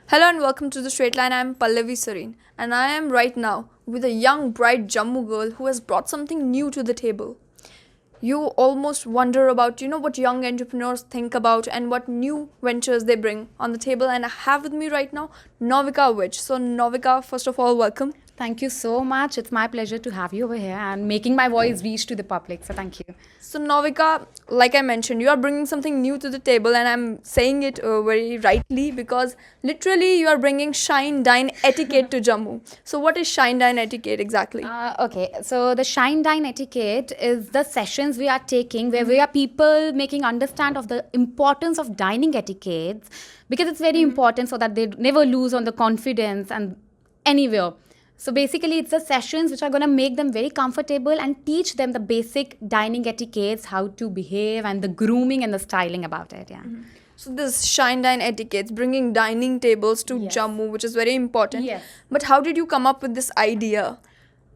Hello and welcome to the Straight Line. I am Pallavi Serene, and I am right now with a young, bright Jammu girl who has brought something new to the table. You almost wonder about, what young entrepreneurs think about and what new ventures they bring on the table. And I have with me right now Novika Vij. So, Novika, first of all, welcome. Thank you so much. It's my pleasure to have you over here and making my voice reach to the public. So thank you. So, Novika, like I mentioned, you are bringing something new to the table, and I'm saying it very rightly because literally you are bringing Shine Dine Etiquette to Jammu. So, what is Shine Dine Etiquette exactly? Okay, so the Shine Dine Etiquette is the sessions we are taking where we are people making understand of the importance of dining etiquettes because it's very important so that they never lose on the confidence and anywhere. So basically, it's the sessions which are going to make them very comfortable and teach them the basic dining etiquettes, how to behave, and the grooming and the styling about it. Yeah. So this Shine Dine etiquette, bringing dining tables to Yes. Jammu, which is very important. Yes. But how did you come up with this idea?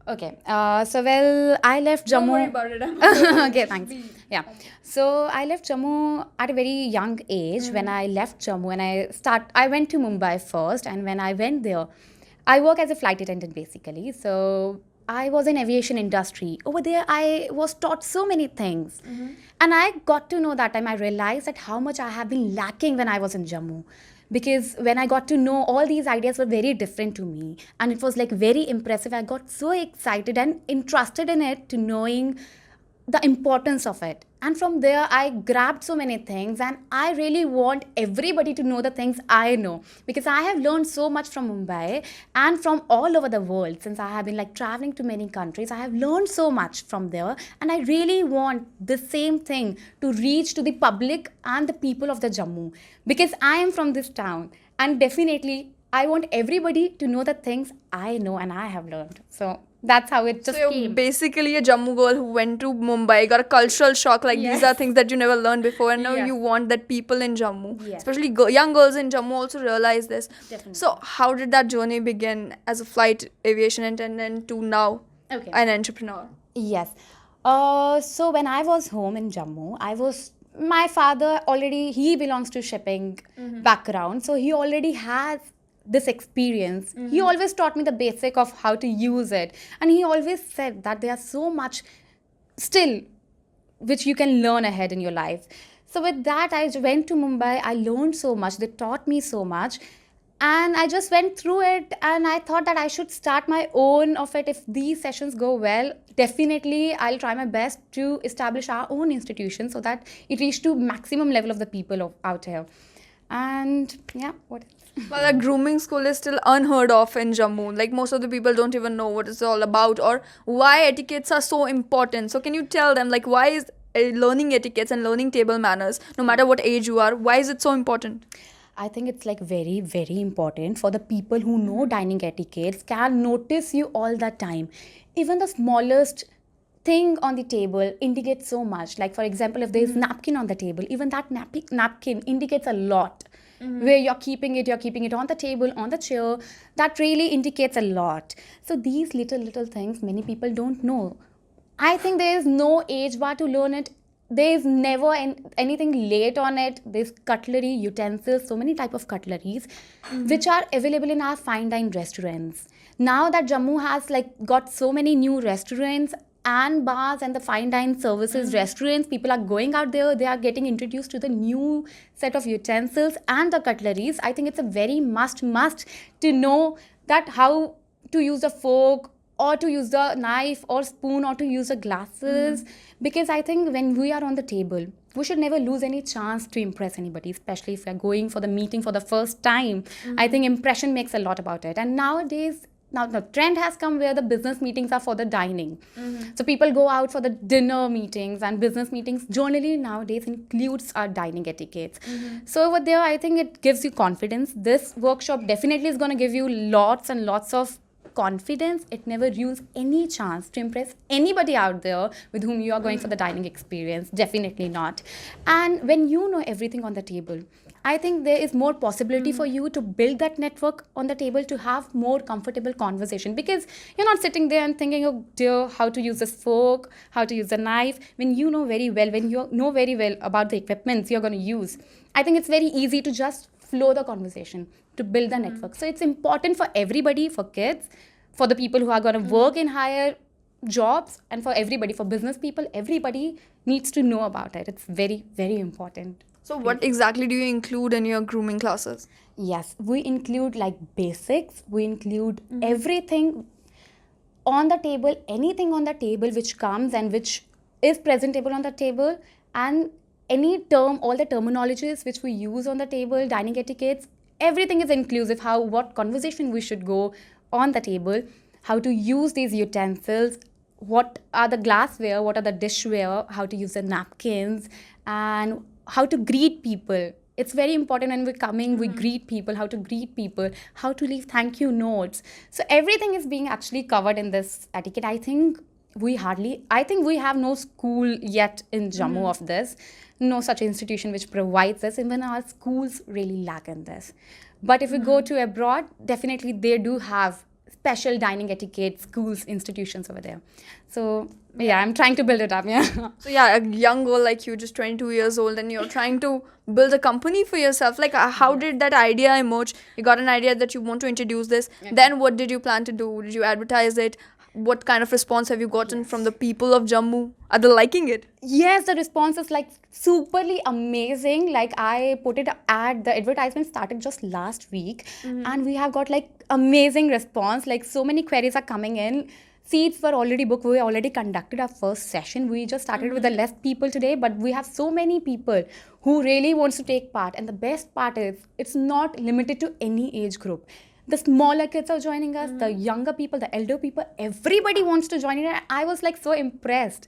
Okay. I left Jammu. about it. Okay, thanks. Yeah. So I left Jammu at a very young age. When I left Jammu and I went to Mumbai first, and when I went there, I work as a flight attendant basically. So I was in aviation industry. Over there, I was taught so many things. And I got to know that time, I realized that how much I have been lacking when I was in Jammu. Because when I got to know all these ideas were very different to me. And it was like very impressive. I got so excited and interested in it to knowing the importance of it. And from there, I grabbed so many things, and I really want everybody to know the things I know because I have learned so much from Mumbai and from all over the world since I have been like traveling to many countries. I have learned so much from there, and I really want the same thing to reach to the public and the people of the Jammu because I am from this town, and definitely I want everybody to know the things I know and I have learned. So that's how it So just you're came. basically a Jammu girl who went to Mumbai, got a cultural shock. Like these are Yes. things that you never learned before, and now Yes. you want that people in Jammu, Yes. especially young girls in Jammu, also realize this. Definitely. So how did that journey begin as a flight aviation attendant to now Okay. an entrepreneur? Yes. So when I was home in Jammu, my father already, he belongs to shipping background. So he already has this experience. He always taught me the basic of how to use it. And he always said that there are so much still which you can learn ahead in your life. So with that, I went to Mumbai. I learned so much. They taught me so much. And I just went through it and I thought that I should start my own of it. If these sessions go well, definitely I'll try my best to establish our own institution so that it reach to maximum level of the people out here. And yeah, what else? Well, a grooming school is still unheard of in Jammu. Like most of the people don't even know what it's all about or why etiquettes are so important. So can you tell them like why is learning etiquettes and learning table manners, no matter what age you are, why is it so important? I think it's like very, very important for the people who know dining etiquettes can notice you all the time. Even the smallest thing on the table indicates so much. Like for example, if there is napkin on the table, even that napkin indicates a lot. Where you're keeping it on the table, on the chair. That really indicates a lot. So these little things many people don't know. I think there is no age bar to learn it. There is never anything late on it. There's cutlery, utensils, so many type of cutleries, which are available in our fine dine restaurants. Now that Jammu has like got so many new restaurants and bars and the fine dine services restaurants, people are going out there. They are getting introduced to the new set of utensils and the cutleries. I think it's a very must to know that how to use a fork or to use the knife or spoon or to use the glasses because I think when we are on the table we should never lose any chance to impress anybody, especially if we are going for the meeting for the first time. I think impression makes a lot about it, and nowadays now the trend has come where the business meetings are for the dining. So people go out for the dinner meetings, and business meetings generally nowadays includes our dining etiquettes. So over there I think it gives you confidence. This workshop definitely is going to give you lots and lots of confidence. It never ruins any chance to impress anybody out there with whom you are going for the dining experience. Definitely not. And when you know everything on the table, I think there is more possibility for you to build that network on the table to have more comfortable conversation because you're not sitting there and thinking, oh dear, how to use this fork, how to use the knife. When you know very well about the equipments you're going to use, I think it's very easy to just flow the conversation, to build the network. So it's important for everybody, for kids, for the people who are going to work in higher jobs, and for everybody, for business people. Everybody needs to know about it. It's very, very important. So what exactly do you include in your grooming classes? Yes, we include like basics, we include everything on the table, anything on the table which comes and which is presentable on the table, and any term, all the terminologies which we use on the table, dining etiquettes, everything is inclusive. How, what conversation we should go on the table, how to use these utensils, what are the glassware, what are the dishware, how to use the napkins, and how to greet people. It's very important when we're coming, we greet people, how to greet people, how to leave thank you notes. So everything is being actually covered in this etiquette. I think we have no school yet in Jammu of this, no such institution which provides this. Even our schools really lack in this. But if we go to abroad, definitely they do have special dining etiquette schools, institutions over there. So yeah, I'm trying to build it up. Yeah. So yeah, a young girl like you, just 22 years old, and you're trying to build a company for yourself. Like, how did that idea emerge? You got an idea that you want to introduce this. Then what did you plan to do? Did you advertise it? What kind of response have you gotten from the people of Jammu? Are they liking it? Yes, the response is like superly amazing. Like, I put it ad, the advertisement started just last week, and we have got like amazing response. Like, so many queries are coming in. Seats were already booked. We already conducted our first session. We just started with the less people today, but we have so many people who really wants to take part. And the best part is it's not limited to any age group. The smaller kids are joining us, the younger people, the elder people, everybody wants to join it. And I was like so impressed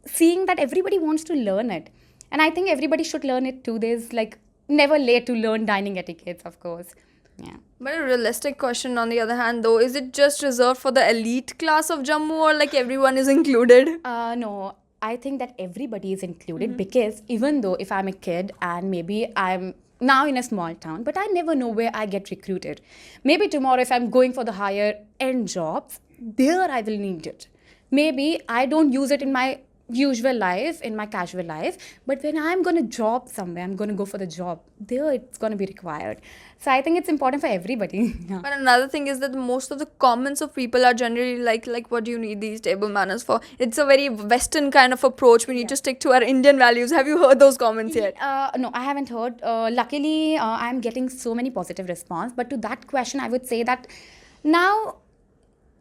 seeing that everybody wants to learn it. And I think everybody should learn it too. There's like never late to learn dining etiquettes, of course. Yeah. But a realistic question on the other hand though, is it just reserved for the elite class of Jammu, or like everyone is included? No, I think that everybody is included, because even though if I'm a kid and maybe I'm now in a small town, but I never know where I get recruited. Maybe tomorrow if I'm going for the higher end jobs, there I will need it. Maybe I don't use it in my usual life, in my casual life, but when I'm going to job somewhere, I'm going to go for the job, there it's going to be required. So I think it's important for everybody. Yeah. But another thing is that most of the comments of people are generally like what do you need these table manners for? It's a very Western kind of approach. We need to stick to our Indian values. Have you heard those comments yet? No, I haven't heard. Luckily, I'm getting so many positive response. But to that question, I would say that now,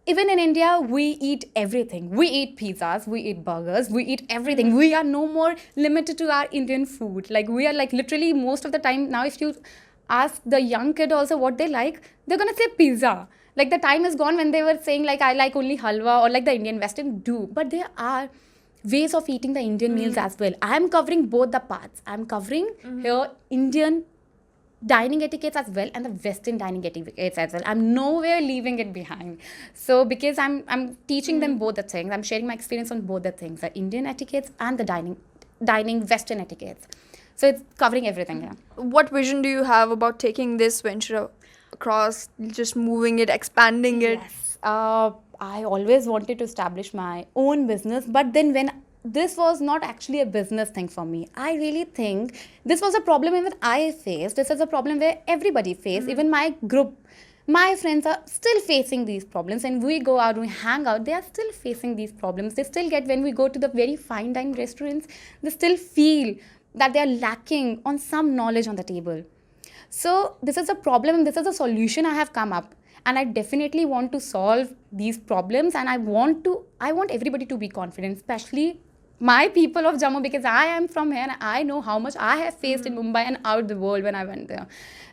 even in India, we eat everything. We eat pizzas, we eat burgers, we eat everything. We are no more limited to our Indian food. Like, we are like literally most of the time now, if you ask the young kid also what they like, they're going to say pizza. Like, the time is gone when they were saying like, I like only halwa, or like the Indian Western do. But there are ways of eating the Indian meals as well. I'm covering both the parts. I'm covering here Indian dining etiquettes as well and the Western dining etiquettes as well. I'm nowhere leaving it behind. So because I'm teaching them both the things, I'm sharing my experience on both the things, the Indian etiquettes and the dining Western etiquettes. So it's covering everything. Yeah. What vision do you have about taking this venture across, just moving it, expanding it? Yes. I always wanted to establish my own business, but then when this was not actually a business thing for me. I really think this was a problem even I faced. This is a problem where everybody faced. Even my group, my friends are still facing these problems. And we go out, we hang out, they are still facing these problems. They still get, when we go to the very fine dining restaurants, they still feel that they are lacking on some knowledge on the table. So this is a problem, and this is a solution I have come up. And I definitely want to solve these problems, and I want everybody to be confident, especially my people of Jammu, because I am from here and I know how much I have faced in Mumbai and out the world when I went there.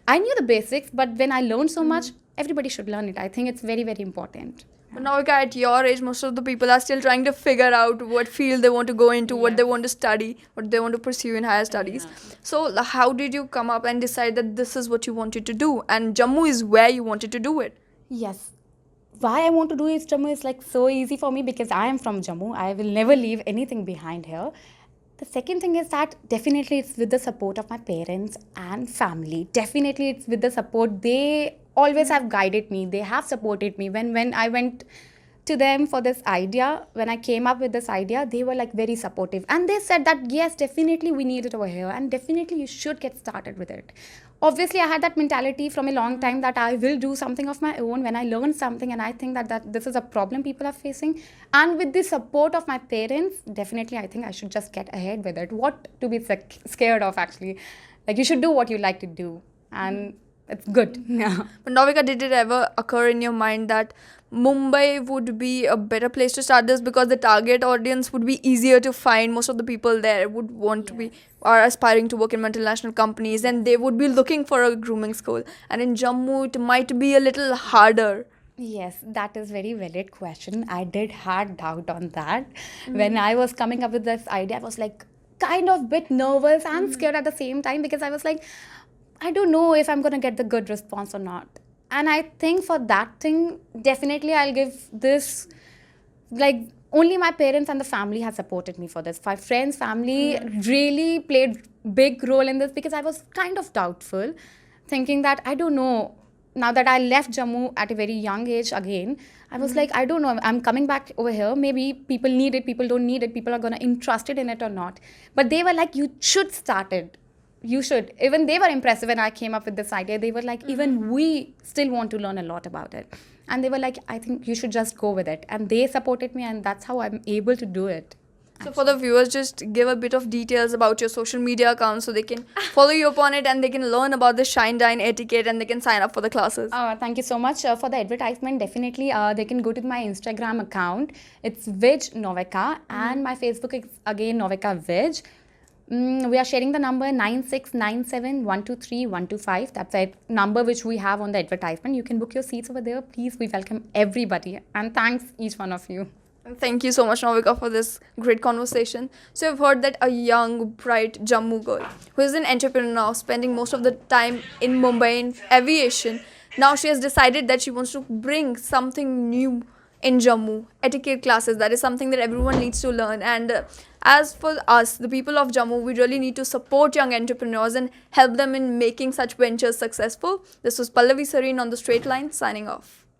I knew the basics, but when I learned so much, everybody should learn it. I think it's very, very important. But Novika, at your age, most of the people are still trying to figure out what field they want to go into, what they want to study, what they want to pursue in higher studies. So how did you come up and decide that this is what you wanted to do? And Jammu is where you wanted to do it? Yes. Why I want to do is Jammu is like so easy for me because I am from Jammu. I will never leave anything behind here. The second thing is that definitely it's with the support of my parents and family. Definitely it's with the support. They always have guided me. They have supported me. When I went to them for this idea, when I came up with this idea, they were like very supportive. And they said that yes, definitely we need it over here and definitely you should get started with it. obviously I had that mentality from a long time that I will do something of my own when I learn something and I think that this is a problem people are facing. And with the support of my parents, definitely I think I should just get ahead with it. What to be scared of, actually? Like, you should do what you like to do, and it's good. Yeah. But Novika, did it ever occur in your mind that Mumbai would be a better place to start this because the target audience would be easier to find? Most of the people there would want to be are aspiring to work in multinational companies, and they would be looking for a grooming school. And in Jammu, it might be a little harder. Yes, that is very valid question. I did had doubt on that. When I was coming up with this idea, I was like kind of bit nervous and scared at the same time, because I was like, I don't know if I'm gonna get the good response or not. And I think for that thing, definitely I'll give this, like, only my parents and the family has supported me for this. My friends, family really played big role in this, because I was kind of doubtful, thinking that I don't know. Now that I left Jammu at a very young age again, I was like, I don't know. I'm coming back over here. Maybe people need it, people don't need it, people are gonna interested in it or not. But they were like, you should start it. You should. Even they were impressive when I came up with this idea. They were like, even we still want to learn a lot about it. And they were like, I think you should just go with it. And they supported me, and that's how I'm able to do it. So for the viewers, just give a bit of details about your social media accounts so they can follow you upon it and they can learn about the Shineline etiquette and they can sign up for the classes. Thank you so much for the advertisement. Definitely, they can go to my Instagram account. It's Vij Novika, and my Facebook is again Novika Vij. We are sharing the number 9697123125. That's a number which we have on the advertisement. You can book your seats over there. Please, we welcome everybody. And thanks each one of you. Thank you so much, Novika, for this great conversation. So you've heard that a young, bright Jammu girl who is an entrepreneur now, spending most of the time in Mumbai in aviation, now she has decided that she wants to bring something new in Jammu, etiquette classes. That is something that everyone needs to learn. And as for us, the people of Jammu, we really need to support young entrepreneurs and help them in making such ventures successful. This was Pallavi Sareen on The Straight Line, signing off.